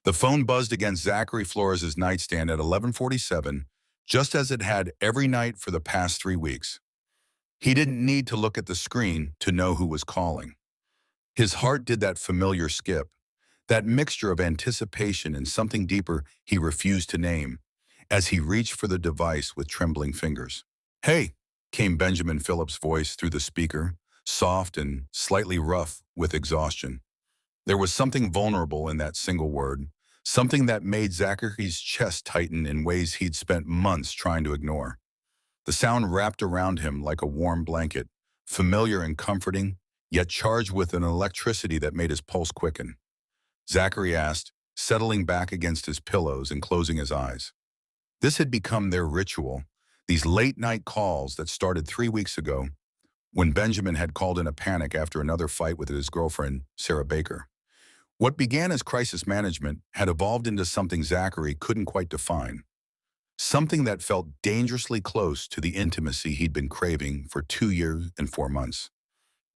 The phone buzzed against Zachary Flores' nightstand at 11:47, just as it had every night for the past 3 weeks. He didn't need to look at the screen to know who was calling. His heart did that familiar skip, that mixture of anticipation and something deeper he refused to name, as he reached for the device with trembling fingers. "Hey," came Benjamin Phillips' voice through the speaker, soft and slightly rough with exhaustion. There was something vulnerable in that single word, something that made Zachary's chest tighten in ways he'd spent months trying to ignore. The sound wrapped around him like a warm blanket, familiar and comforting, yet charged with an electricity that made his pulse quicken. Zachary asked, settling back against his pillows and closing his eyes. This had become their ritual, these late-night calls that started 3 weeks ago when Benjamin had called in a panic after another fight with his girlfriend, Sarah Baker. What began as crisis management had evolved into something Zachary couldn't quite define, something that felt dangerously close to the intimacy he'd been craving for 2 years and 4 months.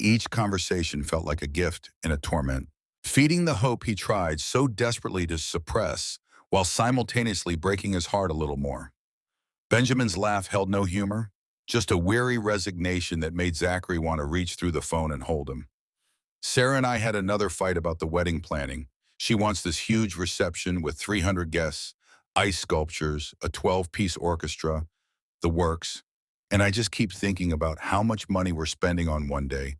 Each conversation felt like a gift and a torment, feeding the hope he tried so desperately to suppress while simultaneously breaking his heart a little more. Benjamin's laugh held no humor, just a weary resignation that made Zachary want to reach through the phone and hold him. "Sarah and I had another fight about the wedding planning. She wants this huge reception with 300 guests, ice sculptures, a 12-piece orchestra, the works. And I just keep thinking about how much money we're spending on one day,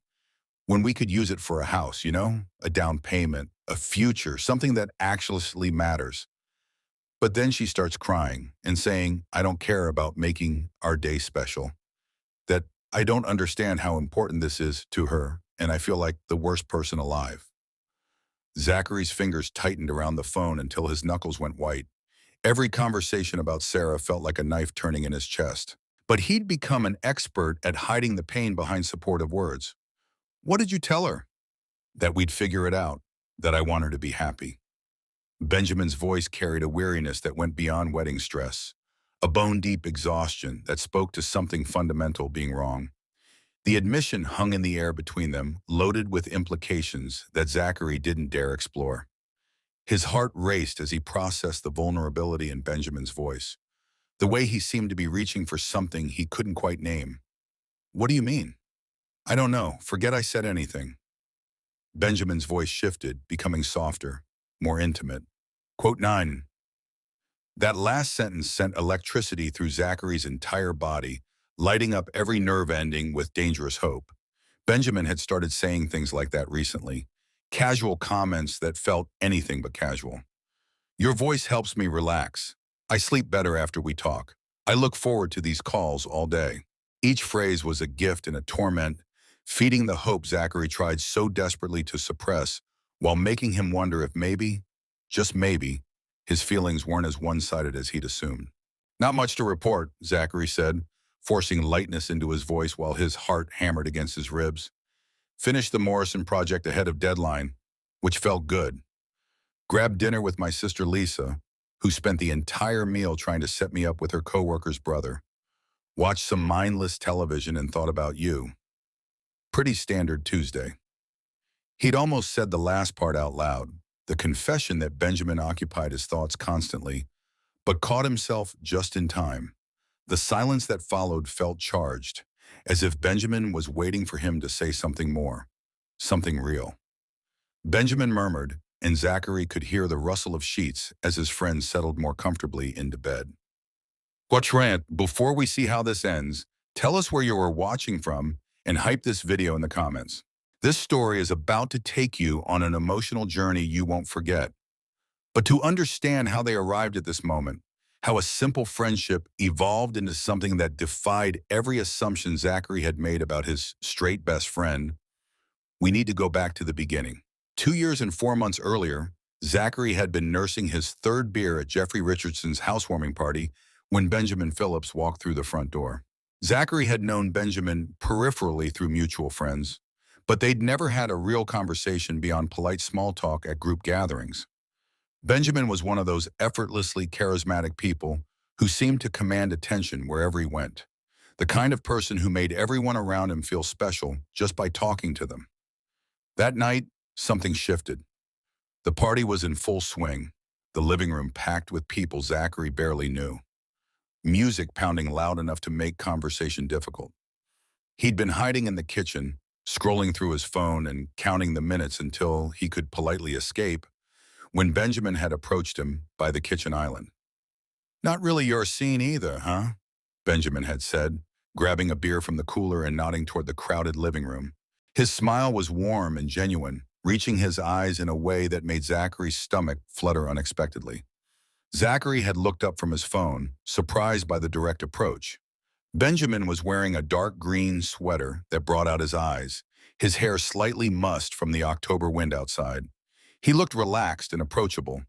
when we could use it for a house, a down payment, a future, something that actually matters." But then she starts crying and saying, "I don't care about making our day special, that I don't understand how important this is to her, and I feel like the worst person alive." Zachary's fingers tightened around the phone until his knuckles went white. Every conversation about Sarah felt like a knife turning in his chest. But he'd become an expert at hiding the pain behind supportive words. "What did you tell her?" "That we'd figure it out, that I want her to be happy." Benjamin's voice carried a weariness that went beyond wedding stress, a bone-deep exhaustion that spoke to something fundamental being wrong. The admission hung in the air between them, loaded with implications that Zachary didn't dare explore. His heart raced as he processed the vulnerability in Benjamin's voice, the way he seemed to be reaching for something he couldn't quite name. "What do you mean?" "I don't know. Forget I said anything." Benjamin's voice shifted, becoming softer, more intimate. Quote 9. That last sentence sent electricity through Zachary's entire body, lighting up every nerve ending with dangerous hope. Benjamin had started saying things like that recently, casual comments that felt anything but casual. "Your voice helps me relax. I sleep better after we talk. I look forward to these calls all day." Each phrase was a gift and a torment, feeding the hope Zachary tried so desperately to suppress, while making him wonder if maybe, just maybe, his feelings weren't as one-sided as he'd assumed. "Not much to report," Zachary said, forcing lightness into his voice while his heart hammered against his ribs. "Finished the Morrison project ahead of deadline, which felt good. Grabbed dinner with my sister Lisa, who spent the entire meal trying to set me up with her coworker's brother. Watched some mindless television and thought about you. Pretty standard Tuesday." He'd almost said the last part out loud, the confession that Benjamin occupied his thoughts constantly, but caught himself just in time. The silence that followed felt charged, as if Benjamin was waiting for him to say something more, something real. Benjamin murmured, and Zachary could hear the rustle of sheets as his friend settled more comfortably into bed. "What's rant? Before we see how this ends, tell us where you were watching from and hype this video in the comments. This story is about to take you on an emotional journey you won't forget. But to understand how they arrived at this moment, how a simple friendship evolved into something that defied every assumption Zachary had made about his straight best friend, we need to go back to the beginning. 2 years and 4 months earlier, Zachary had been nursing his third beer at Jeffrey Richardson's housewarming party when Benjamin Phillips walked through the front door. Zachary had known Benjamin peripherally through mutual friends, but they'd never had a real conversation beyond polite small talk at group gatherings. Benjamin was one of those effortlessly charismatic people who seemed to command attention wherever he went, the kind of person who made everyone around him feel special just by talking to them. That night, something shifted. The party was in full swing. the living room packed with people Zachary barely knew. Music pounding loud enough to make conversation difficult. He'd been hiding in the kitchen, scrolling through his phone and counting the minutes until he could politely escape when Benjamin had approached him by the kitchen island. "Not really your scene either, huh?" Benjamin had said, grabbing a beer from the cooler and nodding toward the crowded living room. His smile was warm and genuine, reaching his eyes in a way that made Zachary's stomach flutter unexpectedly. Zachary had looked up from his phone, surprised by the direct approach. Benjamin was wearing a dark green sweater that brought out his eyes, his hair slightly mussed from the October wind outside. He looked relaxed and approachable,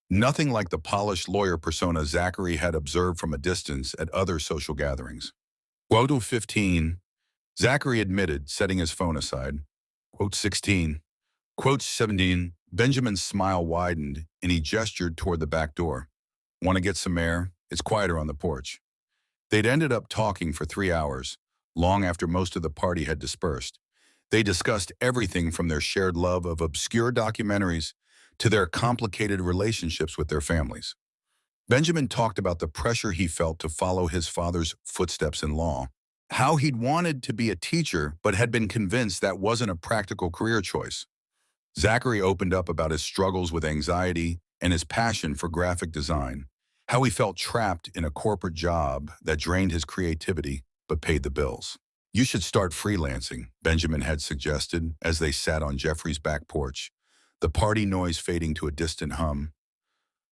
nothing like the polished lawyer persona Zachary had observed from a distance at other social gatherings. Quote 15, Zachary admitted, setting his phone aside. Quote 16. Quote 17, Benjamin's smile widened and he gestured toward the back door. "Want to get some air? It's quieter on the porch." They'd ended up talking for 3 hours, long after most of the party had dispersed. They discussed everything from their shared love of obscure documentaries to their complicated relationships with their families. Benjamin talked about the pressure he felt to follow his father's footsteps in law, how he'd wanted to be a teacher but had been convinced that wasn't a practical career choice. Zachary opened up about his struggles with anxiety and his passion for graphic design, how he felt trapped in a corporate job that drained his creativity but paid the bills. "You should start freelancing," Benjamin had suggested as they sat on Jeffrey's back porch, the party noise fading to a distant hum.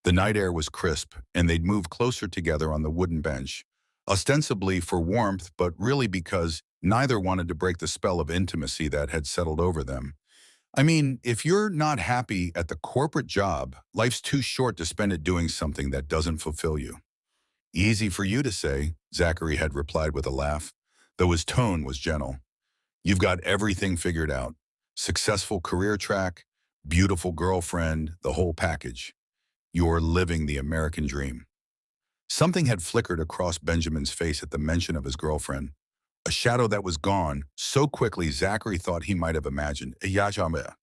The night air was crisp, and they'd moved closer together on the wooden bench, ostensibly for warmth but really because neither wanted to break the spell of intimacy that had settled over them. "I mean, if you're not happy at the corporate job, life's too short to spend it doing something that doesn't fulfill you." "Easy for you to say," Zachary had replied with a laugh, though his tone was gentle. "You've got everything figured out. Successful career track, beautiful girlfriend, the whole package. You're living the American dream." Something had flickered across Benjamin's face at the mention of his girlfriend, a shadow that was gone so quickly Zachary thought he might have imagined. "Yajame,"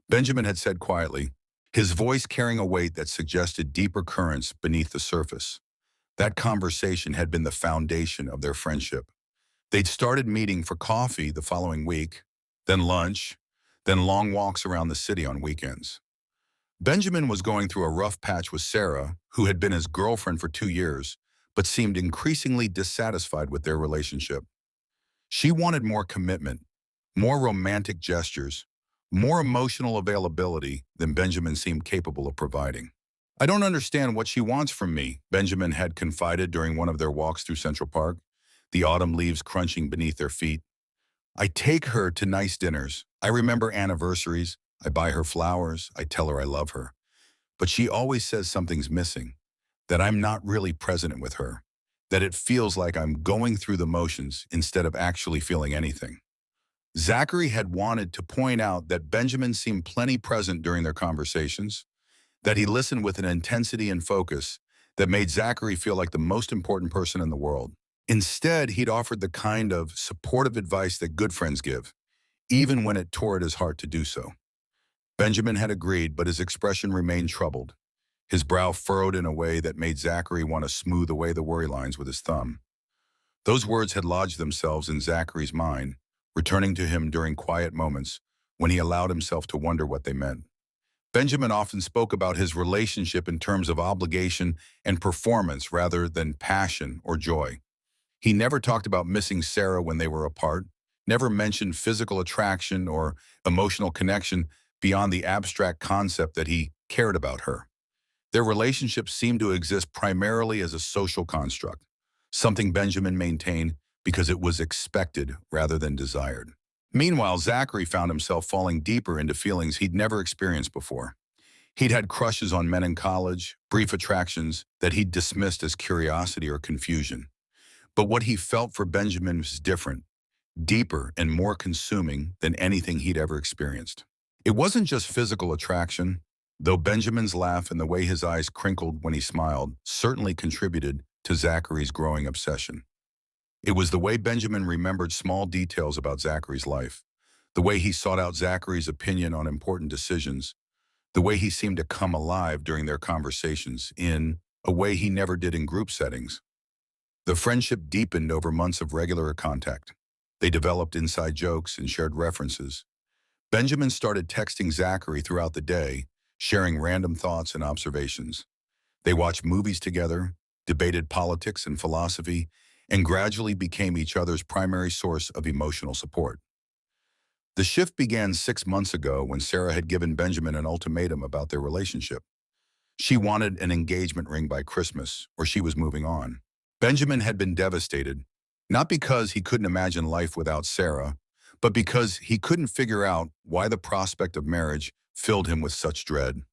Benjamin had said quietly, his voice carrying a weight that suggested deeper currents beneath the surface. That conversation had been the foundation of their friendship. They'd started meeting for coffee the following week, then lunch, then long walks around the city on weekends. Benjamin was going through a rough patch with Sarah, who had been his girlfriend for 2 years, but seemed increasingly dissatisfied with their relationship. She wanted more commitment, more romantic gestures, more emotional availability than Benjamin seemed capable of providing. "I don't understand what she wants from me," Benjamin had confided during one of their walks through Central Park, the autumn leaves crunching beneath their feet. "I take her to nice dinners. I remember anniversaries. I buy her flowers. I tell her I love her. But she always says something's missing, that I'm not really present with her, that it feels like I'm going through the motions instead of actually feeling anything." Zachary had wanted to point out that Benjamin seemed plenty present during their conversations, that he listened with an intensity and focus that made Zachary feel like the most important person in the world. Instead, he'd offered the kind of supportive advice that good friends give, even when it tore at his heart to do so. Benjamin had agreed, but his expression remained troubled, his brow furrowed in a way that made Zachary want to smooth away the worry lines with his thumb. Those words had lodged themselves in Zachary's mind, returning to him during quiet moments when he allowed himself to wonder what they meant. Benjamin often spoke about his relationship in terms of obligation and performance rather than passion or joy. He never talked about missing Sarah when they were apart, never mentioned physical attraction or emotional connection beyond the abstract concept that he cared about her. Their relationship seemed to exist primarily as a social construct, something Benjamin maintained because it was expected rather than desired. Meanwhile, Zachary found himself falling deeper into feelings he'd never experienced before. He'd had crushes on men in college, brief attractions that he'd dismissed as curiosity or confusion. But what he felt for Benjamin was different, deeper and more consuming than anything he'd ever experienced. It wasn't just physical attraction, though Benjamin's laugh and the way his eyes crinkled when he smiled certainly contributed to Zachary's growing obsession. It was the way Benjamin remembered small details about Zachary's life, the way he sought out Zachary's opinion on important decisions, The way he seemed to come alive during their conversations in a way he never did in group settings. The friendship deepened over months of regular contact. They developed inside jokes and shared references. Benjamin started texting Zachary throughout the day, sharing random thoughts and observations. They watched movies together, debated politics and philosophy, and gradually became each other's primary source of emotional support. The shift began 6 months ago when Sarah had given Benjamin an ultimatum about their relationship. She wanted an engagement ring by Christmas, or she was moving on. Benjamin had been devastated, not because he couldn't imagine life without Sarah, but because he couldn't figure out why the prospect of marriage filled him with such dread.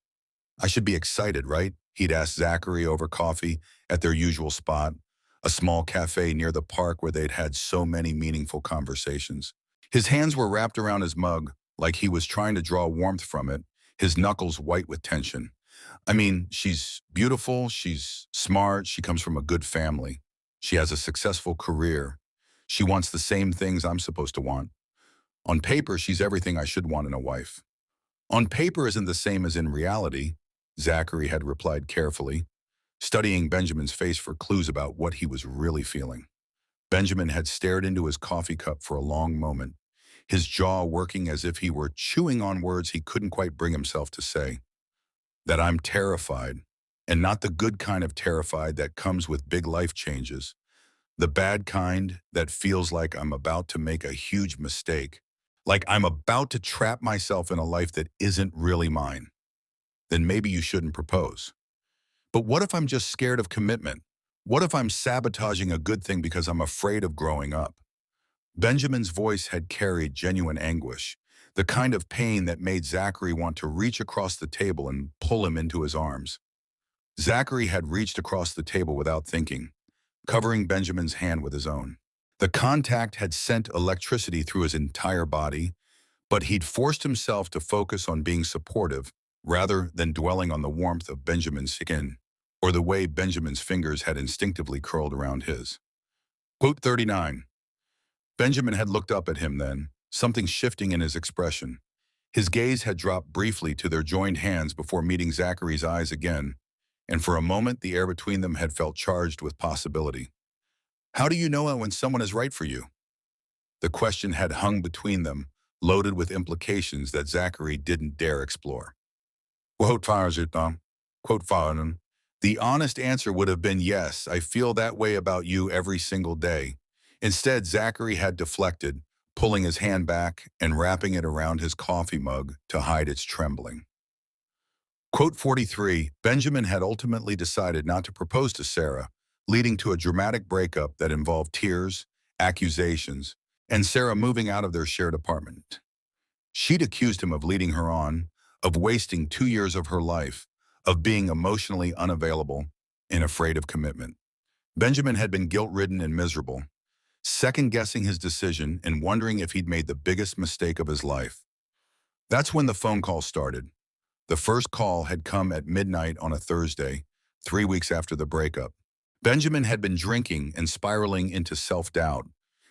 I should be excited, right? He'd asked Zachary over coffee at their usual spot, a small cafe near the park where they'd had so many meaningful conversations. His hands were wrapped around his mug like he was trying to draw warmth from it, his knuckles white with tension. I mean, she's beautiful, she's smart, she comes from a good family. She has a successful career. She wants the same things I'm supposed to want. On paper, she's everything I should want in a wife. On paper isn't the same as in reality, Zachary had replied carefully, studying Benjamin's face for clues about what he was really feeling. Benjamin had stared into his coffee cup for a long moment, his jaw working as if he were chewing on words he couldn't quite bring himself to say. That I'm terrified, and not the good kind of terrified that comes with big life changes, the bad kind that feels like I'm about to make a huge mistake, like I'm about to trap myself in a life that isn't really mine. Then maybe you shouldn't propose. But what if I'm just scared of commitment? What if I'm sabotaging a good thing because I'm afraid of growing up? Benjamin's voice had carried genuine anguish, the kind of pain that made Zachary want to reach across the table and pull him into his arms. Zachary had reached across the table without thinking, covering Benjamin's hand with his own. The contact had sent electricity through his entire body, but he'd forced himself to focus on being supportive rather than dwelling on the warmth of Benjamin's skin or the way Benjamin's fingers had instinctively curled around his. Quote 39. Benjamin had looked up at him then, something shifting in his expression. His gaze had dropped briefly to their joined hands before meeting Zachary's eyes again, and for a moment the air between them had felt charged with possibility. How do you know when someone is right for you? The question had hung between them, loaded with implications that Zachary didn't dare explore. Quote Farzit, quote Faran. The honest answer would have been yes, I feel that way about you every single day. Instead, Zachary had deflected, pulling his hand back and wrapping it around his coffee mug to hide its trembling. Quote 43, Benjamin had ultimately decided not to propose to Sarah, leading to a dramatic breakup that involved tears, accusations, and Sarah moving out of their shared apartment. She'd accused him of leading her on, of wasting 2 years of her life, of being emotionally unavailable and afraid of commitment. Benjamin had been guilt-ridden and miserable, second-guessing his decision and wondering if he'd made the biggest mistake of his life. That's when the phone call started. The first call had come at midnight on a Thursday, 3 weeks after the breakup. Benjamin had been drinking and spiraling into self-doubt,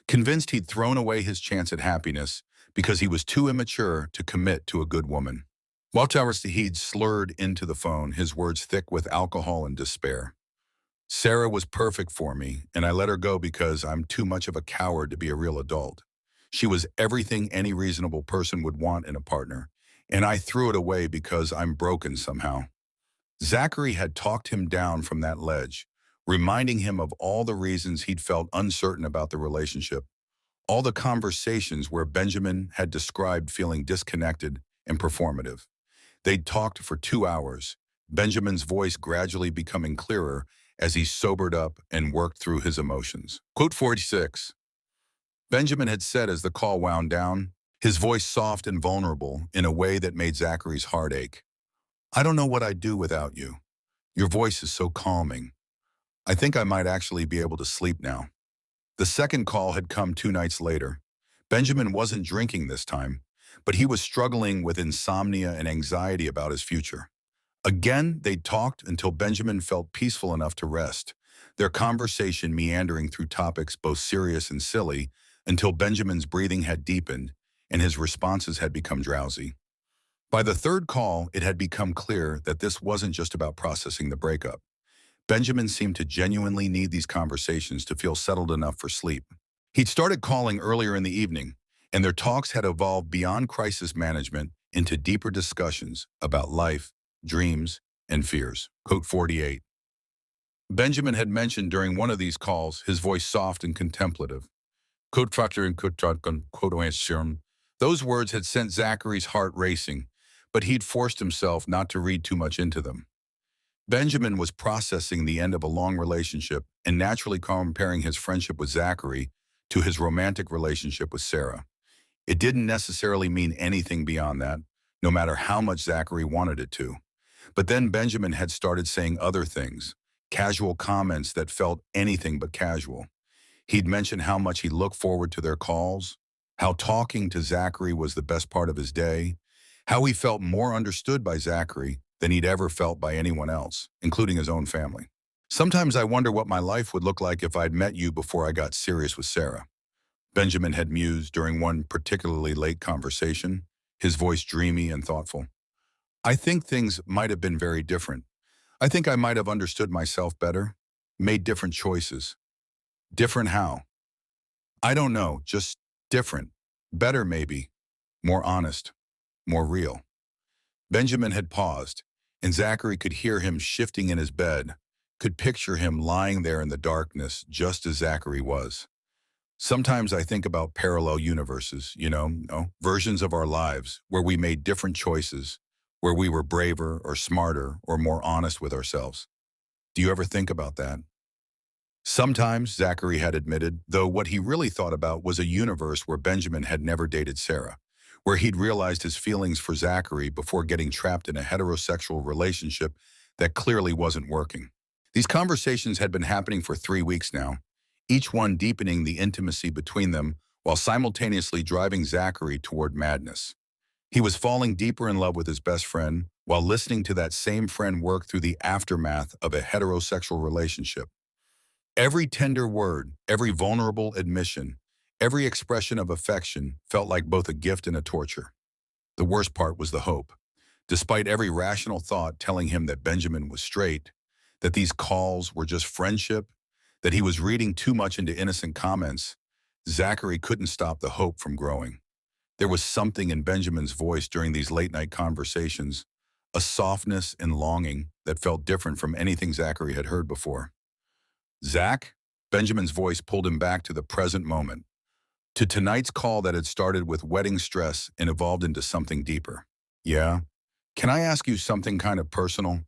convinced he'd thrown away his chance at happiness because he was too immature to commit to a good woman. While he'd slurred into the phone, his words thick with alcohol and despair. Sarah was perfect for me, and I let her go because I'm too much of a coward to be a real adult. She was everything any reasonable person would want in a partner, and I threw it away because I'm broken somehow. Zachary had talked him down from that ledge, reminding him of all the reasons he'd felt uncertain about the relationship, all the conversations where Benjamin had described feeling disconnected and performative. They'd talked for 2 hours, Benjamin's voice gradually becoming clearer as he sobered up and worked through his emotions. Quote 46. Benjamin had said as the call wound down, his voice soft and vulnerable in a way that made Zachary's heart ache. I don't know what I'd do without you. Your voice is so calming. I think I might actually be able to sleep now. The second call had come 2 nights later. Benjamin wasn't drinking this time, but he was struggling with insomnia and anxiety about his future. Again, they talked until Benjamin felt peaceful enough to rest, their conversation meandering through topics both serious and silly until Benjamin's breathing had deepened and his responses had become drowsy. By the third call, it had become clear that this wasn't just about processing the breakup. Benjamin seemed to genuinely need these conversations to feel settled enough for sleep. He'd started calling earlier in the evening, and their talks had evolved beyond crisis management into deeper discussions about life, dreams, and fears. Quote 48. Benjamin had mentioned during one of these calls, his voice soft and contemplative. Quote factor and quote answer. Those words had sent Zachary's heart racing, but he'd forced himself not to read too much into them. Benjamin was processing the end of a long relationship and naturally comparing his friendship with Zachary to his romantic relationship with Sarah. It didn't necessarily mean anything beyond that, no matter how much Zachary wanted it to. But then Benjamin had started saying other things, casual comments that felt anything but casual. He'd mentioned how much he looked forward to their calls, how talking to Zachary was the best part of his day, how he felt more understood by Zachary than he'd ever felt by anyone else, including his own family. Sometimes I wonder what my life would look like if I'd met you before I got serious with Sarah. Benjamin had mused during one particularly late conversation, his voice dreamy and thoughtful. I think things might have been very different. I think I might have understood myself better, made different choices. Different how? I don't know, just different. Better maybe. More honest. More real. Benjamin had paused, and Zachary could hear him shifting in his bed, could picture him lying there in the darkness just as Zachary was. Sometimes I think about parallel universes, versions of our lives where we made different choices, where we were braver or smarter or more honest with ourselves. Do you ever think about that? Sometimes, Zachary had admitted, though what he really thought about was a universe where Benjamin had never dated Sarah, where he'd realized his feelings for Zachary before getting trapped in a heterosexual relationship that clearly wasn't working. These conversations had been happening for 3 weeks now, each one deepening the intimacy between them while simultaneously driving Zachary toward madness. He was falling deeper in love with his best friend while listening to that same friend work through the aftermath of a heterosexual relationship. Every tender word, every vulnerable admission, every expression of affection felt like both a gift and a torture. The worst part was the hope. Despite every rational thought telling him that Benjamin was straight, that these calls were just friendship, that he was reading too much into innocent comments, Zachary couldn't stop the hope from growing. There was something in Benjamin's voice during these late-night conversations, a softness and longing that felt different from anything Zachary had heard before. Zach? Benjamin's voice pulled him back to the present moment, to tonight's call that had started with wedding stress and evolved into something deeper. Yeah? Can I ask you something kind of personal?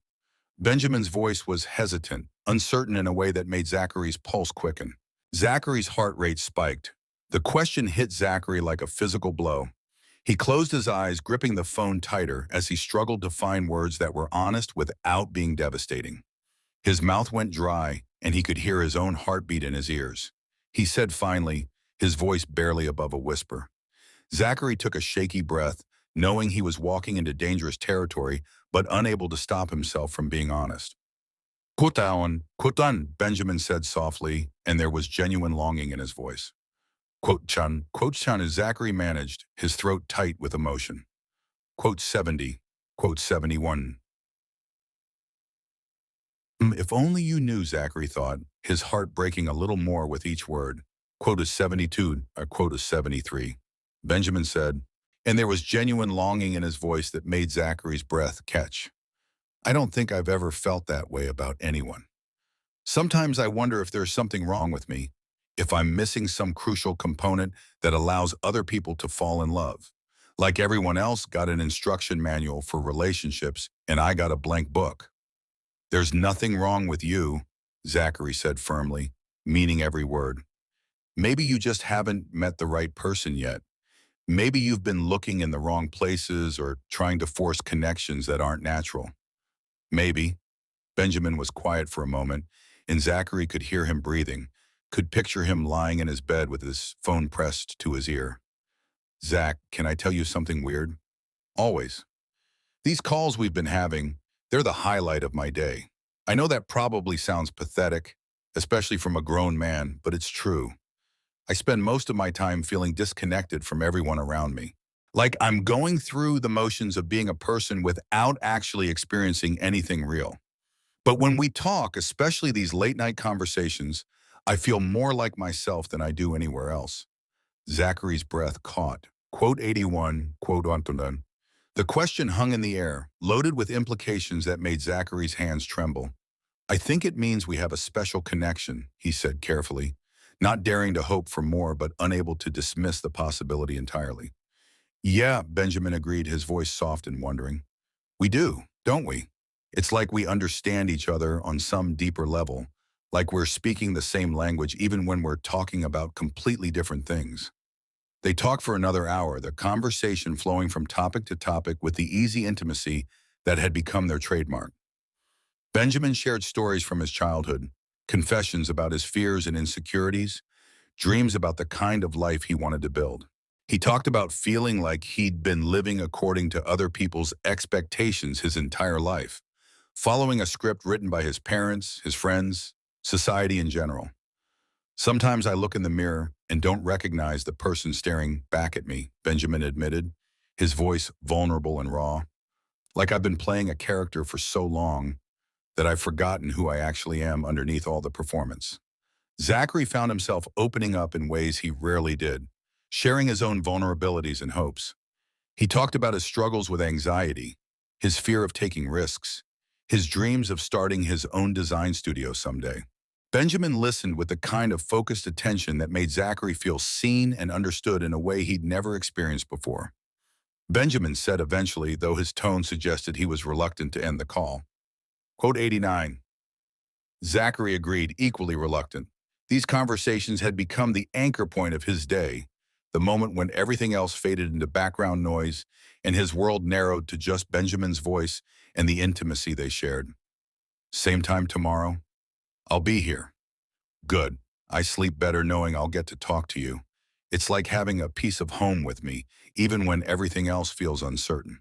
Benjamin's voice was hesitant, uncertain in a way that made Zachary's pulse quicken. Zachary's heart rate spiked. The question hit Zachary like a physical blow. He closed his eyes, gripping the phone tighter as he struggled to find words that were honest without being devastating. His mouth went dry, and he could hear his own heartbeat in his ears. He said finally, his voice barely above a whisper. Zachary took a shaky breath, knowing he was walking into dangerous territory, but unable to stop himself from being honest. Quote, Benjamin said softly, and there was genuine longing in his voice. Quote Chan as Zachary managed, his throat tight with emotion. Quote 70, quote 71. If only you knew, Zachary thought, his heart breaking a little more with each word. Quote is 72, quote is 73. Benjamin said, and there was genuine longing in his voice that made Zachary's breath catch. I don't think I've ever felt that way about anyone. Sometimes I wonder if there's something wrong with me, if I'm missing some crucial component that allows other people to fall in love. Like everyone else got an instruction manual for relationships, and I got a blank book. There's nothing wrong with you, Zachary said firmly, meaning every word. Maybe you just haven't met the right person yet. Maybe you've been looking in the wrong places or trying to force connections that aren't natural. Maybe. Benjamin was quiet for a moment, and Zachary could hear him breathing, could picture him lying in his bed with his phone pressed to his ear. Zach, can I tell you something weird? Always. These calls we've been having, they're the highlight of my day. I know that probably sounds pathetic, especially from a grown man, but it's true. I spend most of my time feeling disconnected from everyone around me, Like I'm going through the motions of being a person without actually experiencing anything real. But when we talk, especially these late night conversations, I feel more like myself than I do anywhere else. Zachary's breath caught. Quote 81, quote Antonin. The question hung in the air, loaded with implications that made Zachary's hands tremble. I think it means we have a special connection, he said carefully, not daring to hope for more but unable to dismiss the possibility entirely. Yeah, Benjamin agreed, his voice soft and wondering. We do, don't we? It's like we understand each other on some deeper level, like we're speaking the same language even when we're talking about completely different things. They talked for another hour, their conversation flowing from topic to topic with the easy intimacy that had become their trademark. Benjamin shared stories from his childhood, confessions about his fears and insecurities, dreams about the kind of life he wanted to build. He talked about feeling like he'd been living according to other people's expectations his entire life, following a script written by his parents, his friends, society in general. Sometimes I look in the mirror and don't recognize the person staring back at me, Benjamin admitted, his voice vulnerable and raw. Like I've been playing a character for so long that I've forgotten who I actually am underneath all the performance. Zachary found himself opening up in ways he rarely did, sharing his own vulnerabilities and hopes. He talked about his struggles with anxiety, his fear of taking risks, his dreams of starting his own design studio someday. Benjamin listened with the kind of focused attention that made Zachary feel seen and understood in a way he'd never experienced before. Benjamin said eventually, though his tone suggested he was reluctant to end the call. Quote 89. Zachary agreed, equally reluctant. These conversations had become the anchor point of his day, the moment when everything else faded into background noise and his world narrowed to just Benjamin's voice and the intimacy they shared. Same time tomorrow? I'll be here. Good. I sleep better knowing I'll get to talk to you. It's like having a piece of home with me, even when everything else feels uncertain.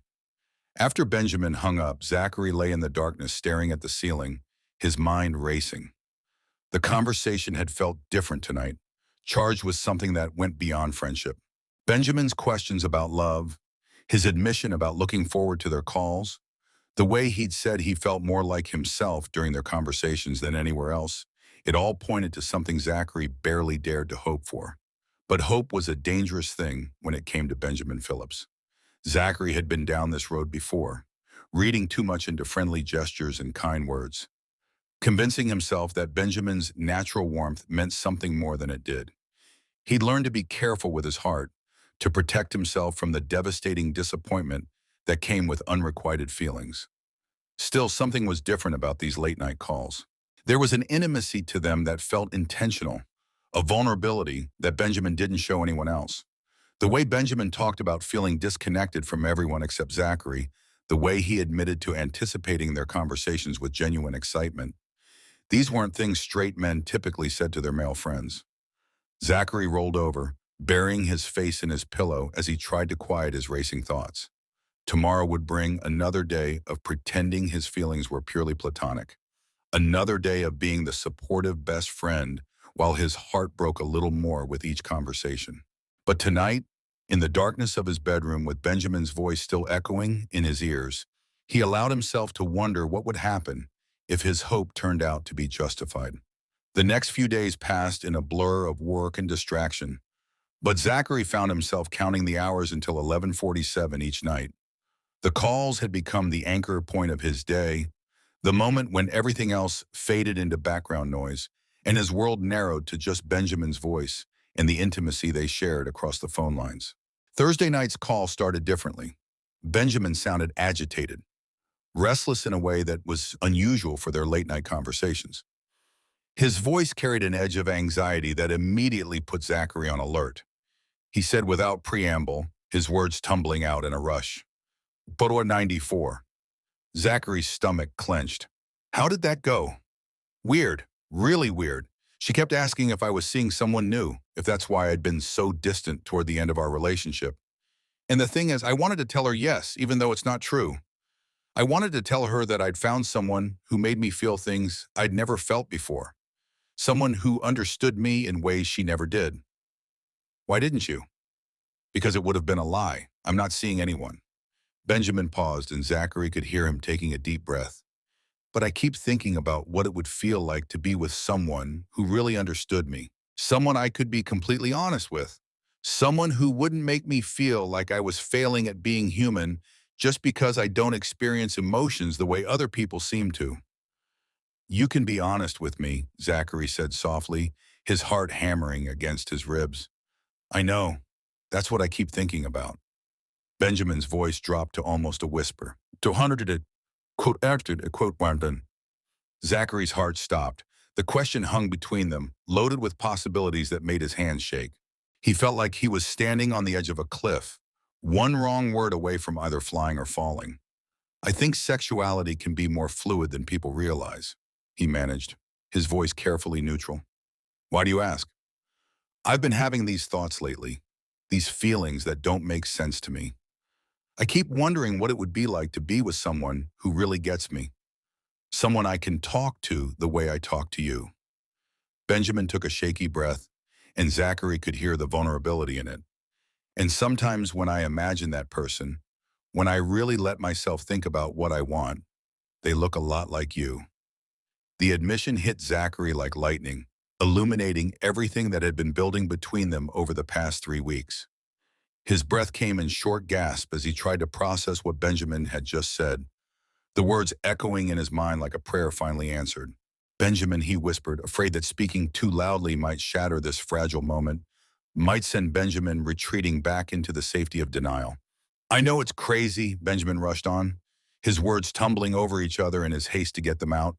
After Benjamin hung up, Zachary lay in the darkness staring at the ceiling, his mind racing. The conversation had felt different tonight, charged with something that went beyond friendship. Benjamin's questions about love, his admission about looking forward to their calls, the way he'd said he felt more like himself during their conversations than anywhere else, it all pointed to something Zachary barely dared to hope for. But hope was a dangerous thing when it came to Benjamin Phillips. Zachary had been down this road before, reading too much into friendly gestures and kind words, convincing himself that Benjamin's natural warmth meant something more than it did. He'd learned to be careful with his heart, to protect himself from the devastating disappointment that came with unrequited feelings. Still, something was different about these late-night calls. There was an intimacy to them that felt intentional, a vulnerability that Benjamin didn't show anyone else. The way Benjamin talked about feeling disconnected from everyone except Zachary, the way he admitted to anticipating their conversations with genuine excitement, these weren't things straight men typically said to their male friends. Zachary rolled over, burying his face in his pillow as he tried to quiet his racing thoughts. Tomorrow would bring another day of pretending his feelings were purely platonic. Another day of being the supportive best friend while his heart broke a little more with each conversation. But tonight, in the darkness of his bedroom with Benjamin's voice still echoing in his ears, he allowed himself to wonder what would happen if his hope turned out to be justified. The next few days passed in a blur of work and distraction, but Zachary found himself counting the hours until 11:47 each night. The calls had become the anchor point of his day, the moment when everything else faded into background noise and his world narrowed to just Benjamin's voice and the intimacy they shared across the phone lines. Thursday night's call started differently. Benjamin sounded agitated, restless in a way that was unusual for their late-night conversations. His voice carried an edge of anxiety that immediately put Zachary on alert. He said without preamble, his words tumbling out in a rush. Photo 94. Zachary's stomach clenched. How did that go? Weird, really weird. She kept asking if I was seeing someone new, if that's why I'd been so distant toward the end of our relationship. And the thing is, I wanted to tell her yes, even though it's not true. I wanted to tell her that I'd found someone who made me feel things I'd never felt before. Someone who understood me in ways she never did. Why didn't you? Because it would have been a lie. I'm not seeing anyone. Benjamin paused, and Zachary could hear him taking a deep breath. But I keep thinking about what it would feel like to be with someone who really understood me. Someone I could be completely honest with. Someone who wouldn't make me feel like I was failing at being human just because I don't experience emotions the way other people seem to. You can be honest with me, Zachary said softly, his heart hammering against his ribs. I know. That's what I keep thinking about. Benjamin's voice dropped to almost a whisper. Quote, Zachary's heart stopped. The question hung between them, loaded with possibilities that made his hands shake. He felt like he was standing on the edge of a cliff, one wrong word away from either flying or falling. I think sexuality can be more fluid than people realize, he managed, his voice carefully neutral. Why do you ask? I've been having these thoughts lately, these feelings that don't make sense to me. I keep wondering what it would be like to be with someone who really gets me, someone I can talk to the way I talk to you. Benjamin took a shaky breath, and Zachary could hear the vulnerability in it. And sometimes when I imagine that person, when I really let myself think about what I want, they look a lot like you. The admission hit Zachary like lightning, illuminating everything that had been building between them over the past 3 weeks. His breath came in short gasps as he tried to process what Benjamin had just said, the words echoing in his mind like a prayer finally answered. Benjamin, he whispered, afraid that speaking too loudly might shatter this fragile moment, might send Benjamin retreating back into the safety of denial. I know it's crazy, Benjamin rushed on, his words tumbling over each other in his haste to get them out.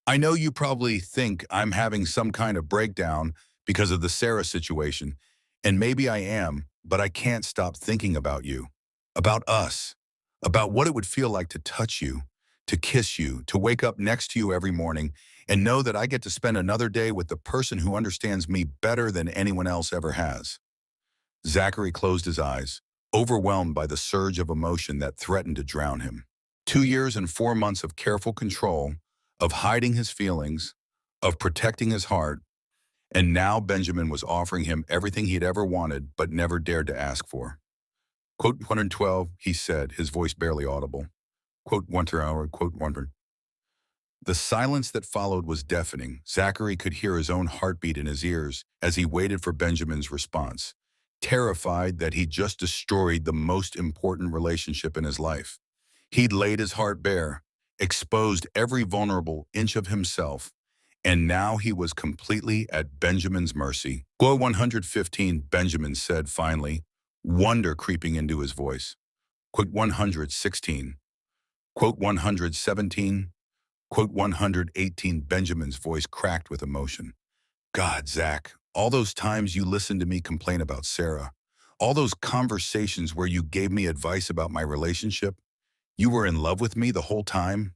I know you probably think I'm having some kind of breakdown because of the Sarah situation, and maybe I am, but I can't stop thinking about you, about us, about what it would feel like to touch you, to kiss you, to wake up next to you every morning and know that I get to spend another day with the person who understands me better than anyone else ever has. Zachary closed his eyes, overwhelmed by the surge of emotion that threatened to drown him. 2 years and 4 months of careful control, of hiding his feelings, of protecting his heart, and now Benjamin was offering him everything he'd ever wanted but never dared to ask for. Quote 112, he said, his voice barely audible. Quote 1 quote 1. The silence that followed was deafening. Zachary could hear his own heartbeat in his ears as he waited for Benjamin's response, terrified that he'd just destroyed the most important relationship in his life. He'd laid his heart bare, exposed every vulnerable inch of himself, and now he was completely at Benjamin's mercy. Quote 115, Benjamin said finally, wonder creeping into his voice. Quote 116. Quote 117. Quote 118, Benjamin's voice cracked with emotion. God, Zach, all those times you listened to me complain about Sarah, all those conversations where you gave me advice about my relationship, you were in love with me the whole time?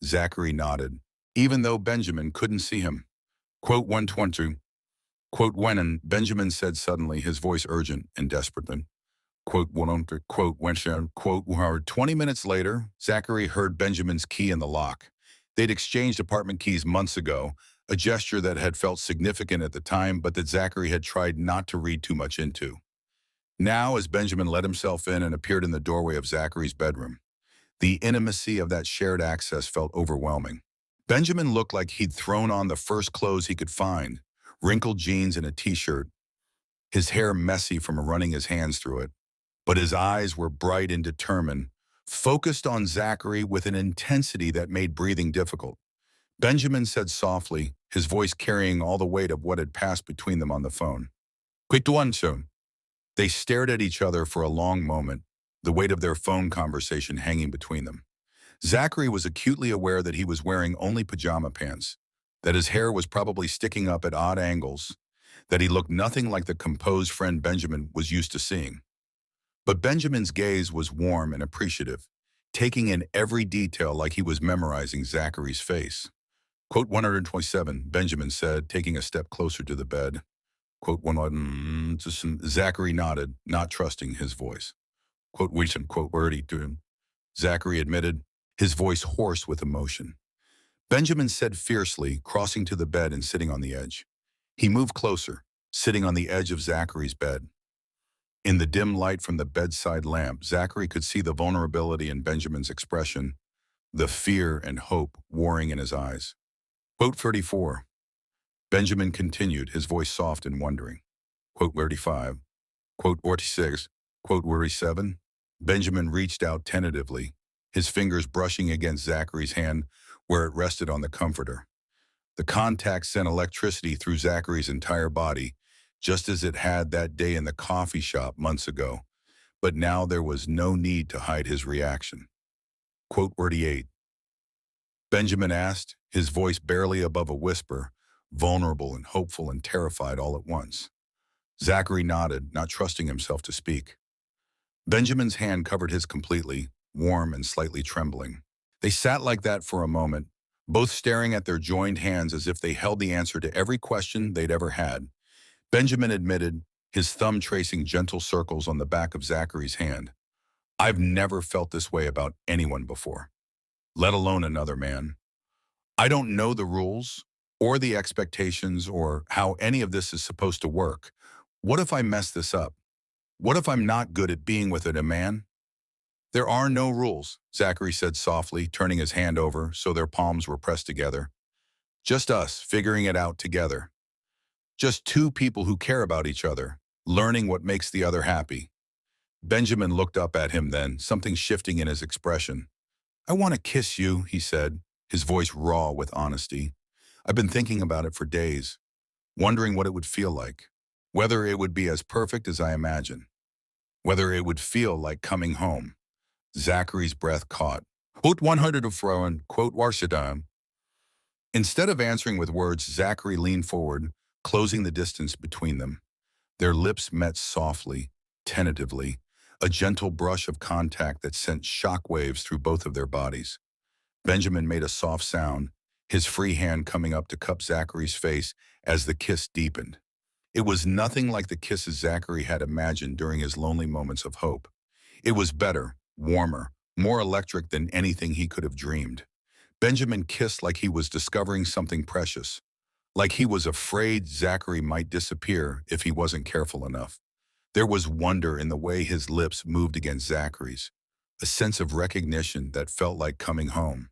Zachary nodded, even though Benjamin couldn't see him. Quote 120. Quote when, and Benjamin said suddenly, his voice urgent and desperate. Quote 100, quote when, quote 20 minutes later, Zachary heard Benjamin's key in the lock. They'd exchanged apartment keys months ago, a gesture that had felt significant at the time, but that Zachary had tried not to read too much into. Now, as Benjamin let himself in and appeared in the doorway of Zachary's bedroom, the intimacy of that shared access felt overwhelming. Benjamin looked like he'd thrown on the first clothes he could find, wrinkled jeans and a t-shirt, his hair messy from running his hands through it. But his eyes were bright and determined, focused on Zachary with an intensity that made breathing difficult. Benjamin said softly, his voice carrying all the weight of what had passed between them on the phone. Quick one soon. They stared at each other for a long moment, the weight of their phone conversation hanging between them. Zachary was acutely aware that he was wearing only pajama pants, that his hair was probably sticking up at odd angles, that he looked nothing like the composed friend Benjamin was used to seeing. But Benjamin's gaze was warm and appreciative, taking in every detail like he was memorizing Zachary's face. Quote 127, Benjamin said, taking a step closer to the bed. Quote 1, Zachary nodded, not trusting his voice. Quote Wiesn, quote wordy to him. Zachary admitted, his voice hoarse with emotion. Benjamin said fiercely, crossing to the bed and sitting on the edge. He moved closer, sitting on the edge of Zachary's bed. In the dim light from the bedside lamp, Zachary could see the vulnerability in Benjamin's expression, the fear and hope warring in his eyes. Quote 34. Benjamin continued, his voice soft and wondering. Quote 35. Quote 46. Quote 47. Benjamin reached out tentatively, his fingers brushing against Zachary's hand where it rested on the comforter. The contact sent electricity through Zachary's entire body, just as it had that day in the coffee shop months ago. But now there was no need to hide his reaction. Quote 48. Benjamin asked, his voice barely above a whisper, vulnerable and hopeful and terrified all at once. Zachary nodded, not trusting himself to speak. Benjamin's hand covered his completely, warm and slightly trembling. They sat like that for a moment, both staring at their joined hands as if they held the answer to every question they'd ever had. Benjamin admitted, his thumb tracing gentle circles on the back of Zachary's hand. I've never felt this way about anyone before, let alone another man. I don't know the rules or the expectations or how any of this is supposed to work. What if I mess this up? What if I'm not good at being with a man? There are no rules, Zachary said softly, turning his hand over so their palms were pressed together. Just us, figuring it out together. Just two people who care about each other, learning what makes the other happy. Benjamin looked up at him then, something shifting in his expression. I want to kiss you, he said, his voice raw with honesty. I've been thinking about it for days, wondering what it would feel like, whether it would be as perfect as I imagine, whether it would feel like coming home. Zachary's breath caught. Quote 100 of Frauen, quote Warshadam. Instead of answering with words, Zachary leaned forward, closing the distance between them. Their lips met softly, tentatively, a gentle brush of contact that sent shock waves through both of their bodies. Benjamin made a soft sound, his free hand coming up to cup Zachary's face as the kiss deepened. It was nothing like the kisses Zachary had imagined during his lonely moments of hope. It was better, warmer, more electric than anything he could have dreamed. Benjamin kissed like he was discovering something precious, like he was afraid Zachary might disappear if he wasn't careful enough. There was wonder in the way his lips moved against Zachary's, a sense of recognition that felt like coming home.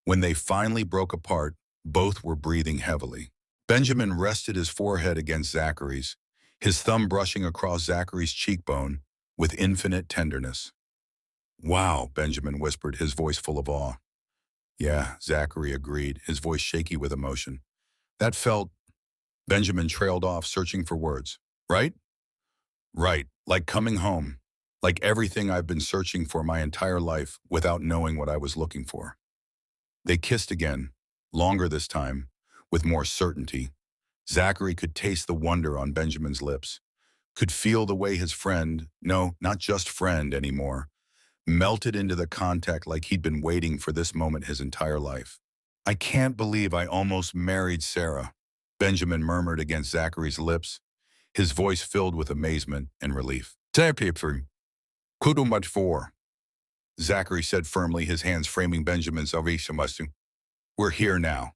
When they finally broke apart, both were breathing heavily. Benjamin rested his forehead against Zachary's, his thumb brushing across Zachary's cheekbone with infinite tenderness. Wow, Benjamin whispered, his voice full of awe. Yeah, Zachary agreed, his voice shaky with emotion. That felt... Benjamin trailed off, searching for words. Right? Right, like coming home, like everything I've been searching for my entire life without knowing what I was looking for. They kissed again, longer this time, with more certainty. Zachary could taste the wonder on Benjamin's lips, could feel the way his friend, no, not just friend anymore, melted into the contact like he'd been waiting for this moment his entire life. I can't believe I almost married Sarah, Benjamin murmured against Zachary's lips, his voice filled with amazement and relief. Four. Zachary said firmly, his hands framing Benjamin's salvation. We're here now.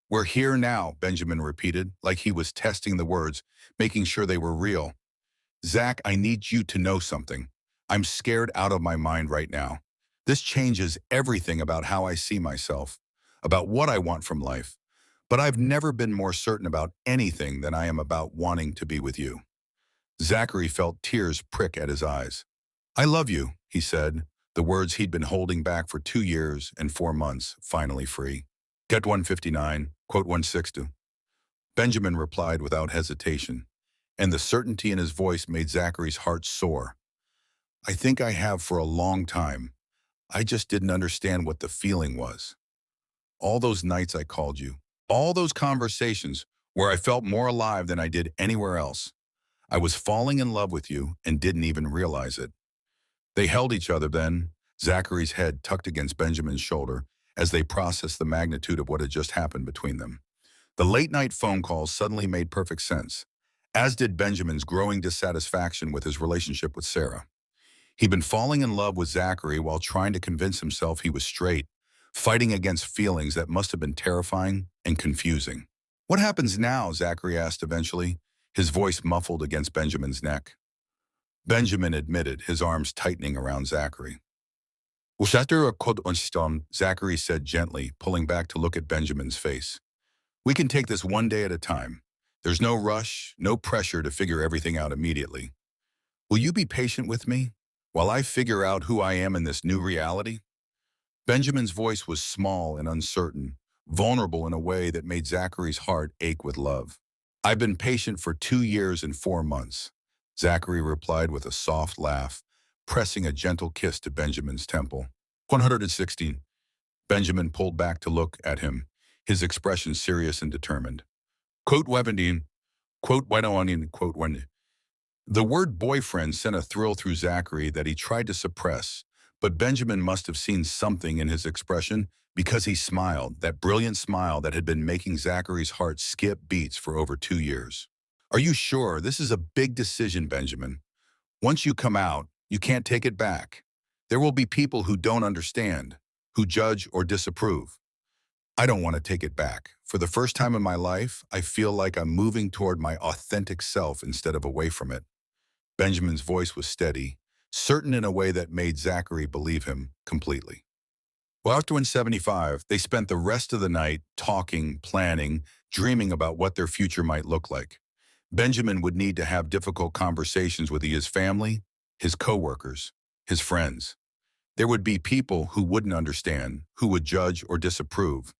We're here now, Benjamin repeated, like he was testing the words, making sure they were real. Zach, I need you to know something. I'm scared out of my mind right now. This changes everything about how I see myself, about what I want from life. But I've never been more certain about anything than I am about wanting to be with you. Zachary felt tears prick at his eyes. I love you, he said, the words he'd been holding back for 2 years and 4 months finally free. Get 159, quote 160. Benjamin replied without hesitation, and the certainty in his voice made Zachary's heart soar. I think I have for a long time. I just didn't understand what the feeling was. All those nights I called you, all those conversations where I felt more alive than I did anywhere else. I was falling in love with you and didn't even realize it. They held each other then, Zachary's head tucked against Benjamin's shoulder, as they processed the magnitude of what had just happened between them. The late-night phone calls suddenly made perfect sense, as did Benjamin's growing dissatisfaction with his relationship with Sarah. He'd been falling in love with Zachary while trying to convince himself he was straight, fighting against feelings that must have been terrifying and confusing. What happens now? Zachary asked eventually, his voice muffled against Benjamin's neck. Benjamin admitted, his arms tightening around Zachary. Zachary said gently, pulling back to look at Benjamin's face. We can take this one day at a time. There's no rush, no pressure to figure everything out immediately. Will you be patient with me while I figure out who I am in this new reality? Benjamin's voice was small and uncertain, vulnerable in a way that made Zachary's heart ache with love. I've been patient for 2 years and 4 months, Zachary replied with a soft laugh, pressing a gentle kiss to Benjamin's temple. 116. Benjamin pulled back to look at him, his expression serious and determined. Quote Webendine, quote Wenoanian, quote when. The word boyfriend sent a thrill through Zachary that he tried to suppress, but Benjamin must have seen something in his expression because he smiled, that brilliant smile that had been making Zachary's heart skip beats for over 2 years. Are you sure? This is a big decision, Benjamin. Once you come out, you can't take it back. There will be people who don't understand, who judge or disapprove. I don't want to take it back. For the first time in my life, I feel like I'm moving toward my authentic self instead of away from it. Benjamin's voice was steady, certain in a way that made Zachary believe him completely. Well, after 175, they spent the rest of the night talking, planning, dreaming about what their future might look like. Benjamin would need to have difficult conversations with his family, his coworkers, his friends. There would be people who wouldn't understand, who would judge or disapprove.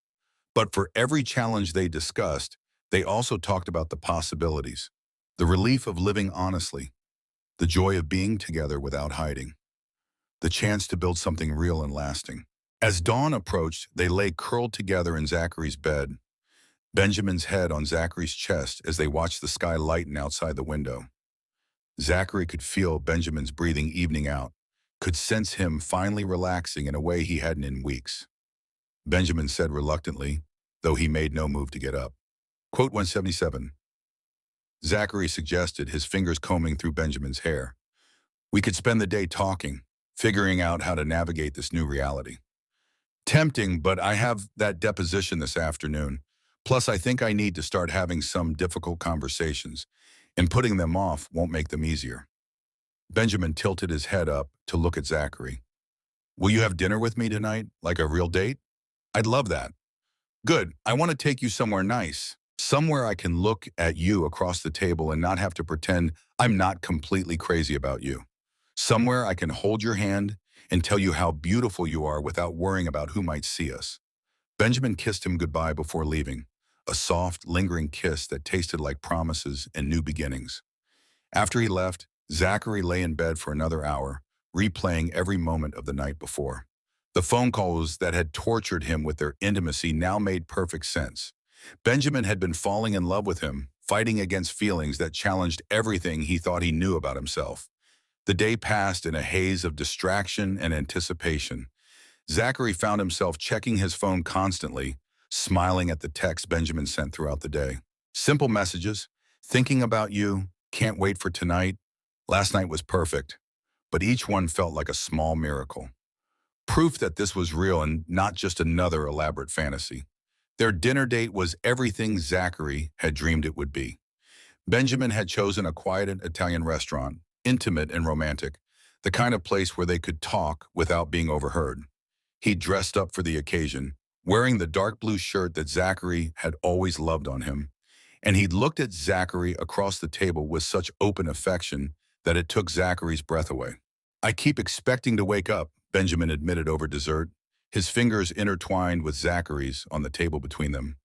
But for every challenge they discussed, they also talked about the possibilities, the relief of living honestly, the joy of being together without hiding, the chance to build something real and lasting. As dawn approached, they lay curled together in Zachary's bed, Benjamin's head on Zachary's chest as they watched the sky lighten outside the window. Zachary could feel Benjamin's breathing evening out, could sense him finally relaxing in a way he hadn't in weeks. Benjamin said reluctantly, though he made no move to get up. Quote 177. Zachary suggested, his fingers combing through Benjamin's hair. We could spend the day talking, figuring out how to navigate this new reality. Tempting, but I have that deposition this afternoon. Plus, I think I need to start having some difficult conversations, and putting them off won't make them easier. Benjamin tilted his head up to look at Zachary. Will you have dinner with me tonight, like a real date? I'd love that. Good. I want to take you somewhere nice. Somewhere I can look at you across the table and not have to pretend I'm not completely crazy about you. Somewhere I can hold your hand and tell you how beautiful you are without worrying about who might see us. Benjamin kissed him goodbye before leaving, a soft, lingering kiss that tasted like promises and new beginnings. After he left, Zachary lay in bed for another hour, replaying every moment of the night before. The phone calls that had tortured him with their intimacy now made perfect sense. Benjamin had been falling in love with him, fighting against feelings that challenged everything he thought he knew about himself. The day passed in a haze of distraction and anticipation. Zachary found himself checking his phone constantly, smiling at the texts Benjamin sent throughout the day. Simple messages, thinking about you, can't wait for tonight, last night was perfect, but each one felt like a small miracle. Proof that this was real and not just another elaborate fantasy. Their dinner date was everything Zachary had dreamed it would be. Benjamin had chosen a quiet Italian restaurant, intimate and romantic, the kind of place where they could talk without being overheard. He dressed up for the occasion, wearing the dark blue shirt that Zachary had always loved on him, and he looked at Zachary across the table with such open affection that it took Zachary's breath away. I keep expecting to wake up, Benjamin admitted over dessert, his fingers intertwined with Zachary's on the table between them.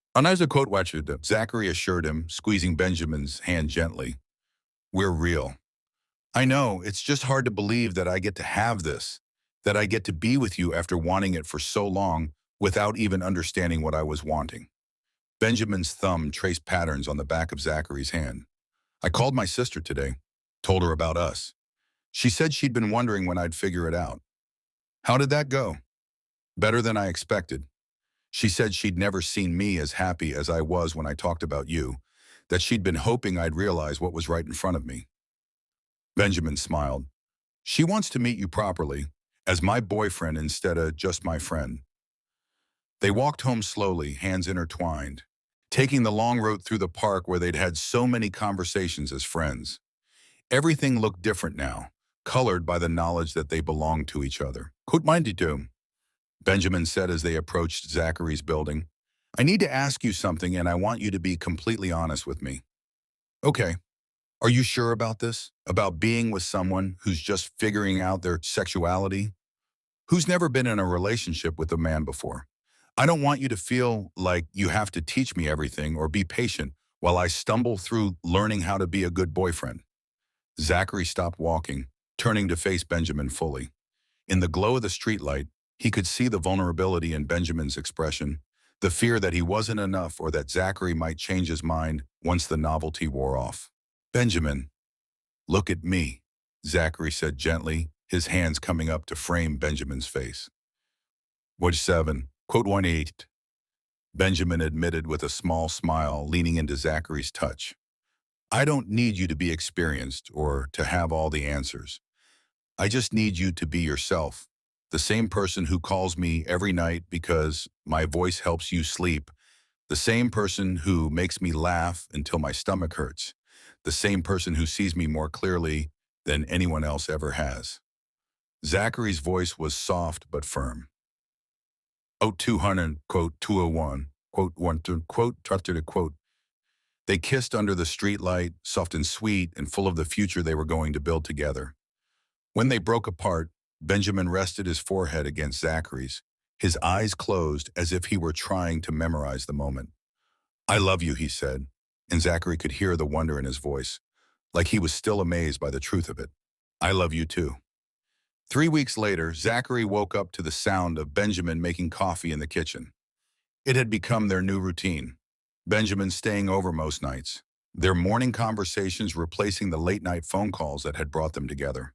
Zachary assured him, squeezing Benjamin's hand gently. We're real. I know, it's just hard to believe that I get to have this, that I get to be with you after wanting it for so long without even understanding what I was wanting. Benjamin's thumb traced patterns on the back of Zachary's hand. I called my sister today, told her about us. She said she'd been wondering when I'd figure it out. How did that go? Better than I expected. She said she'd never seen me as happy as I was when I talked about you, that she'd been hoping I'd realize what was right in front of me. Benjamin smiled. She wants to meet you properly, as my boyfriend instead of just my friend. They walked home slowly, hands intertwined, taking the long road through the park where they'd had so many conversations as friends. Everything looked different now, colored by the knowledge that they belonged to each other. Quote mindy do, Benjamin said as they approached Zachary's building. I need to ask you something and I want you to be completely honest with me. Okay. Are you sure about this? About being with someone who's just figuring out their sexuality? Who's never been in a relationship with a man before? I don't want you to feel like you have to teach me everything or be patient while I stumble through learning how to be a good boyfriend. Zachary stopped walking, turning to face Benjamin fully. In the glow of the streetlight, he could see the vulnerability in Benjamin's expression, the fear that he wasn't enough or that Zachary might change his mind once the novelty wore off. Benjamin, look at me, Zachary said gently, his hands coming up to frame Benjamin's face. Watch 7, quote 18. Benjamin admitted with a small smile, leaning into Zachary's touch. I don't need you to be experienced or to have all the answers. I just need you to be yourself. The same person who calls me every night because my voice helps you sleep. The same person who makes me laugh until my stomach hurts. The same person who sees me more clearly than anyone else ever has. Zachary's voice was soft but firm. Oh, 200, quote, 201, quote, 1, quote, to quote. They kissed under the streetlight, soft and sweet and full of the future they were going to build together. When they broke apart, Benjamin rested his forehead against Zachary's, his eyes closed as if he were trying to memorize the moment. I love you, he said, and Zachary could hear the wonder in his voice, like he was still amazed by the truth of it. I love you too. 3 weeks later, Zachary woke up to the sound of Benjamin making coffee in the kitchen. It had become their new routine. Benjamin staying over most nights, their morning conversations replacing the late-night phone calls that had brought them together.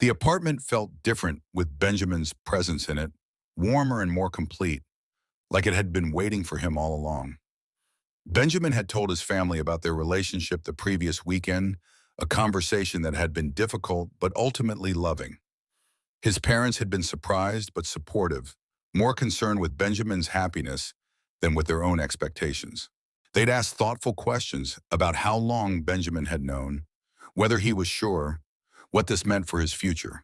The apartment felt different with Benjamin's presence in it, warmer and more complete, like it had been waiting for him all along. Benjamin had told his family about their relationship the previous weekend, a conversation that had been difficult but ultimately loving. His parents had been surprised but supportive, more concerned with Benjamin's happiness than with their own expectations. They'd asked thoughtful questions about how long Benjamin had known, whether he was sure, what this meant for his future.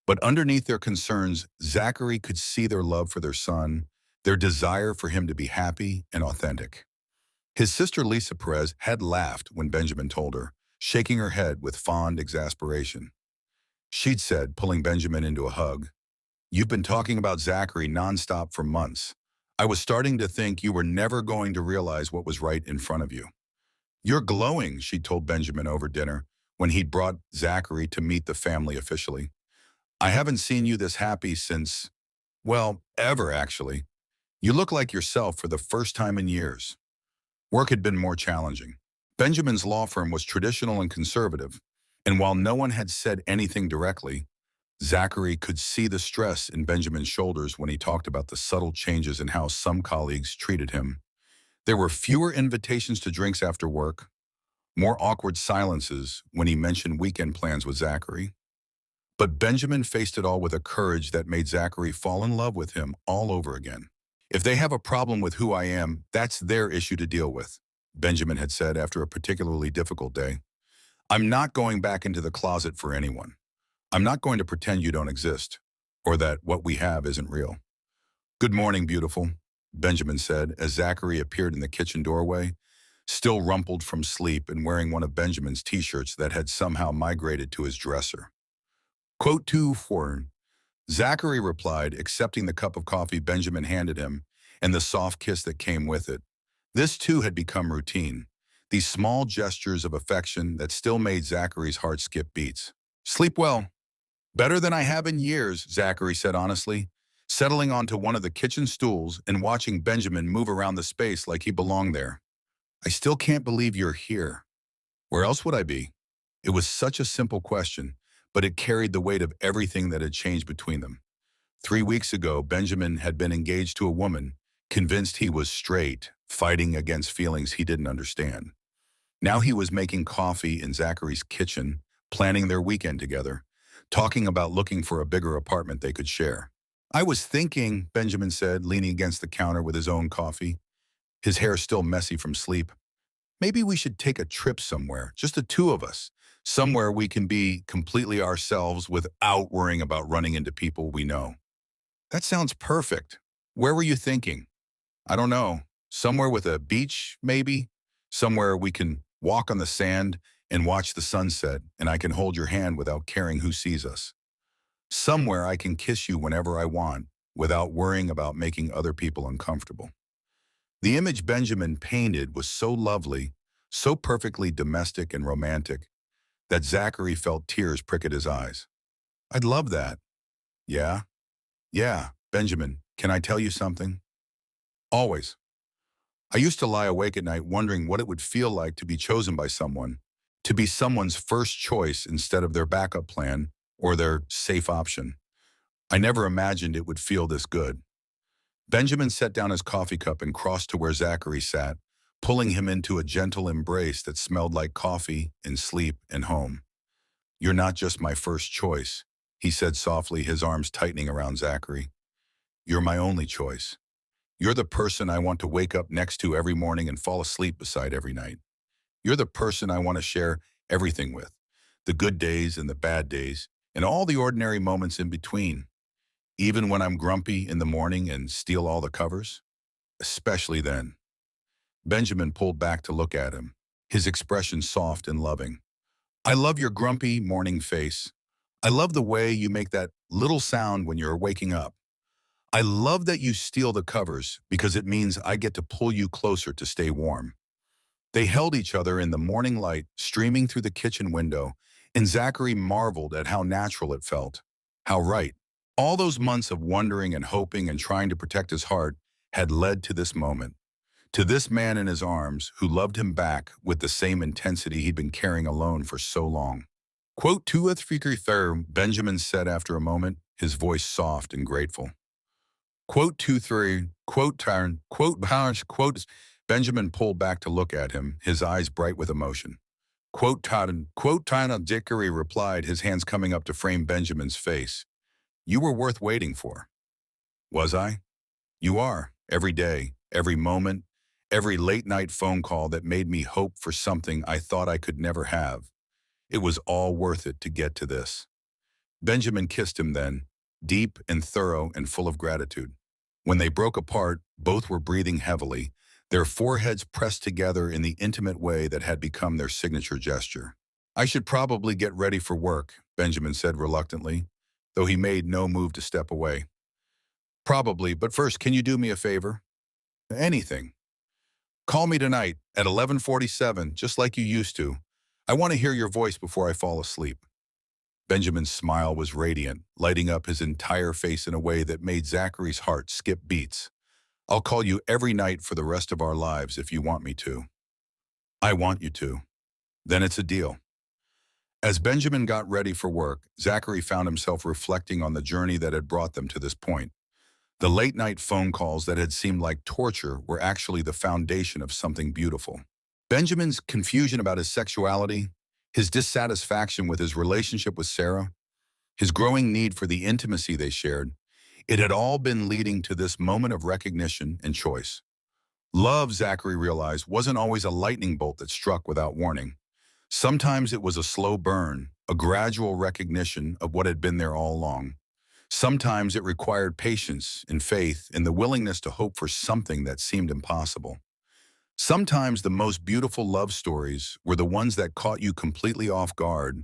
But underneath their concerns, Zachary could see their love for their son, their desire for him to be happy and authentic. His sister Lisa Perez had laughed when Benjamin told her, shaking her head with fond exasperation. She'd said, pulling Benjamin into a hug, "You've been talking about Zachary nonstop for months. I was starting to think you were never going to realize what was right in front of you." You're glowing, she told Benjamin over dinner when he'd brought Zachary to meet the family officially. I haven't seen you this happy since, well, ever actually. You look like yourself for the first time in years. Work had been more challenging. Benjamin's law firm was traditional and conservative, and while no one had said anything directly, Zachary could see the stress in Benjamin's shoulders when he talked about the subtle changes in how some colleagues treated him. There were fewer invitations to drinks after work, more awkward silences when he mentioned weekend plans with Zachary. But Benjamin faced it all with a courage that made Zachary fall in love with him all over again. If they have a problem with who I am, that's their issue to deal with, Benjamin had said after a particularly difficult day. I'm not going back into the closet for anyone. I'm not going to pretend you don't exist, or that what we have isn't real. Good morning, beautiful, Benjamin said as Zachary appeared in the kitchen doorway, still rumpled from sleep and wearing one of Benjamin's t-shirts that had somehow migrated to his dresser. Quote 2-4. Zachary replied, accepting the cup of coffee Benjamin handed him and the soft kiss that came with it. This too had become routine, these small gestures of affection that still made Zachary's heart skip beats. Sleep well. Better than I have in years, Zachary said honestly, settling onto one of the kitchen stools and watching Benjamin move around the space like he belonged there. I still can't believe you're here. Where else would I be? It was such a simple question, but it carried the weight of everything that had changed between them. 3 weeks ago, Benjamin had been engaged to a woman, convinced he was straight, fighting against feelings he didn't understand. Now he was making coffee in Zachary's kitchen, planning their weekend together, talking about looking for a bigger apartment they could share. I was thinking, Benjamin said, leaning against the counter with his own coffee, his hair still messy from sleep. Maybe we should take a trip somewhere, just the two of us, somewhere we can be completely ourselves without worrying about running into people we know. That sounds perfect. Where were you thinking? I don't know. Somewhere with a beach, maybe? Somewhere we can walk on the sand and watch the sunset, and I can hold your hand without caring who sees us. Somewhere I can kiss you whenever I want, without worrying about making other people uncomfortable. The image Benjamin painted was so lovely, so perfectly domestic and romantic, that Zachary felt tears prick at his eyes. I'd love that. Yeah? Yeah, Benjamin, can I tell you something? Always. I used to lie awake at night wondering what it would feel like to be chosen by someone, to be someone's first choice instead of their backup plan or their safe option. I never imagined it would feel this good. Benjamin set down his coffee cup and crossed to where Zachary sat, pulling him into a gentle embrace that smelled like coffee and sleep and home. You're not just my first choice, he said softly, his arms tightening around Zachary. You're my only choice. You're the person I want to wake up next to every morning and fall asleep beside every night. You're the person I want to share everything with, the good days and the bad days, and all the ordinary moments in between. Even when I'm grumpy in the morning and steal all the covers? Especially then. Benjamin pulled back to look at him, his expression soft and loving. I love your grumpy morning face. I love the way you make that little sound when you're waking up. I love that you steal the covers because it means I get to pull you closer to stay warm. They held each other in the morning light streaming through the kitchen window, and Zachary marveled at how natural it felt. How right. All those months of wondering and hoping and trying to protect his heart had led to this moment, to this man in his arms who loved him back with the same intensity he'd been carrying alone for so long. Quote two or three third, Benjamin said after a moment, his voice soft and grateful. Quote two three, quote turn, quote bounce, quote. Benjamin pulled back to look at him, his eyes bright with emotion. Quote Tana Dickory replied, his hands coming up to frame Benjamin's face. You were worth waiting for. Was I? You are, every day, every moment, every late-night phone call that made me hope for something I thought I could never have. It was all worth it to get to this. Benjamin kissed him then, deep and thorough and full of gratitude. When they broke apart, both were breathing heavily, their foreheads pressed together in the intimate way that had become their signature gesture. I should probably get ready for work, Benjamin said reluctantly, though he made no move to step away. Probably, but first, can you do me a favor? Anything. Call me tonight at 11:47, just like you used to. I want to hear your voice before I fall asleep. Benjamin's smile was radiant, lighting up his entire face in a way that made Zachary's heart skip beats. I'll call you every night for the rest of our lives if you want me to. I want you to. Then it's a deal. As Benjamin got ready for work, Zachary found himself reflecting on the journey that had brought them to this point. The late-night phone calls that had seemed like torture were actually the foundation of something beautiful. Benjamin's confusion about his sexuality, his dissatisfaction with his relationship with Sarah, his growing need for the intimacy they shared, it had all been leading to this moment of recognition and choice. Love, Zachary realized, wasn't always a lightning bolt that struck without warning. Sometimes it was a slow burn, a gradual recognition of what had been there all along. Sometimes it required patience and faith and the willingness to hope for something that seemed impossible. Sometimes the most beautiful love stories were the ones that caught you completely off guard,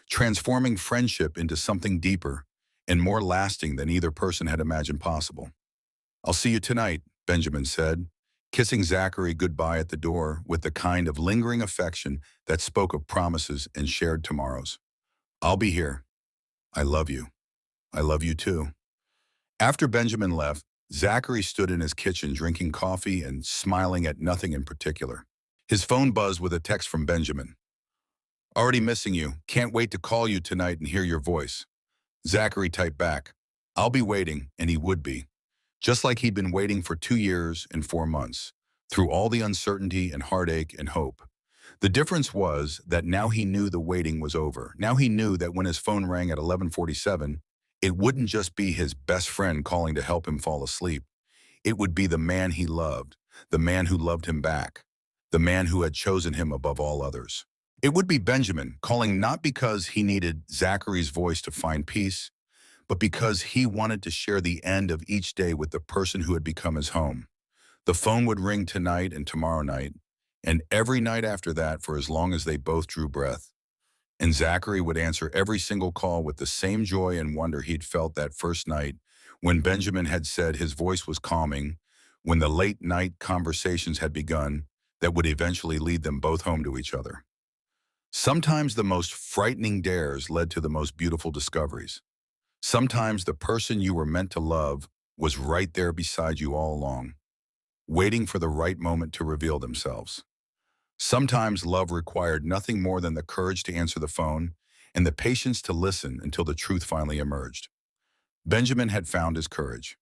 transforming friendship into something deeper and more lasting than either person had imagined possible. I'll see you tonight, Benjamin said, kissing Zachary goodbye at the door with the kind of lingering affection that spoke of promises and shared tomorrows. I'll be here. I love you. I love you too. After Benjamin left, Zachary stood in his kitchen drinking coffee and smiling at nothing in particular. His phone buzzed with a text from Benjamin. Already missing you. Can't wait to call you tonight and hear your voice. Zachary typed back, I'll be waiting, and he would be. Just like he'd been waiting for 2 years and 4 months, through all the uncertainty and heartache and hope. The difference was that now he knew the waiting was over. Now he knew that when his phone rang at 11:47, it wouldn't just be his best friend calling to help him fall asleep. It would be the man he loved, the man who loved him back. the man who had chosen him above all others. It would be Benjamin, calling not because he needed Zachary's voice to find peace, but because he wanted to share the end of each day with the person who had become his home. The phone would ring tonight and tomorrow night, and every night after that for as long as they both drew breath. And Zachary would answer every single call with the same joy and wonder he'd felt that first night when Benjamin had said his voice was calming, when the late night conversations had begun that would eventually lead them both home to each other. Sometimes the most frightening dares led to the most beautiful discoveries. Sometimes the person you were meant to love was right there beside you all along, waiting for the right moment to reveal themselves. Sometimes love required nothing more than the courage to answer the phone and the patience to listen until the truth finally emerged. Benjamin had found his courage.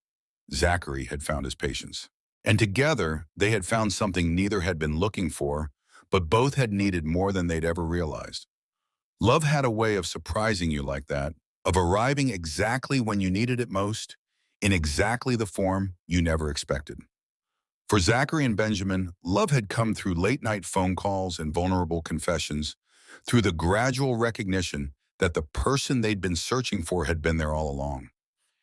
Zachary had found his patience. And together, they had found something neither had been looking for, but both had needed more than they'd ever realized. Love had a way of surprising you like that, of arriving exactly when you needed it most, in exactly the form you never expected. For Zachary and Benjamin, love had come through late-night phone calls and vulnerable confessions, through the gradual recognition that the person they'd been searching for had been there all along.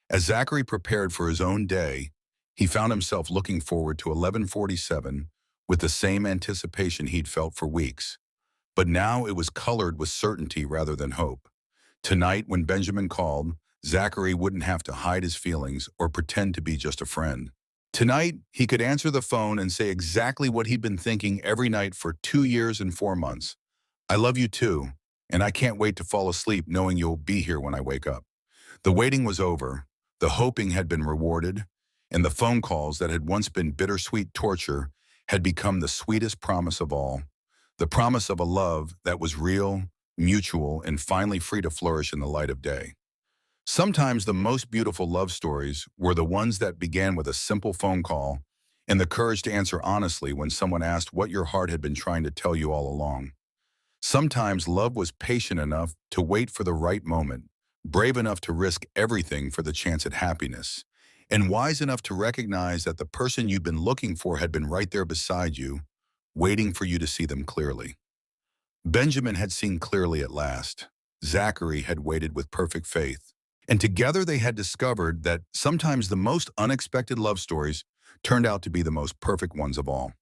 As Zachary prepared for his own day, he found himself looking forward to 11:47 with the same anticipation he'd felt for weeks. But now it was colored with certainty rather than hope. Tonight, when Benjamin called, Zachary wouldn't have to hide his feelings or pretend to be just a friend. Tonight, he could answer the phone and say exactly what he'd been thinking every night for 2 years and 4 months. I love you too, and I can't wait to fall asleep knowing you'll be here when I wake up. The waiting was over, the hoping had been rewarded, and the phone calls that had once been bittersweet torture had become the sweetest promise of all, the promise of a love that was real, mutual, and finally free to flourish in the light of day. Sometimes the most beautiful love stories were the ones that began with a simple phone call and the courage to answer honestly when someone asked what your heart had been trying to tell you all along. Sometimes love was patient enough to wait for the right moment, brave enough to risk everything for the chance at happiness, and wise enough to recognize that the person you'd been looking for had been right there beside you, waiting for you to see them clearly. Benjamin had seen clearly at last. Zachary had waited with perfect faith. And together they had discovered that sometimes the most unexpected love stories turned out to be the most perfect ones of all.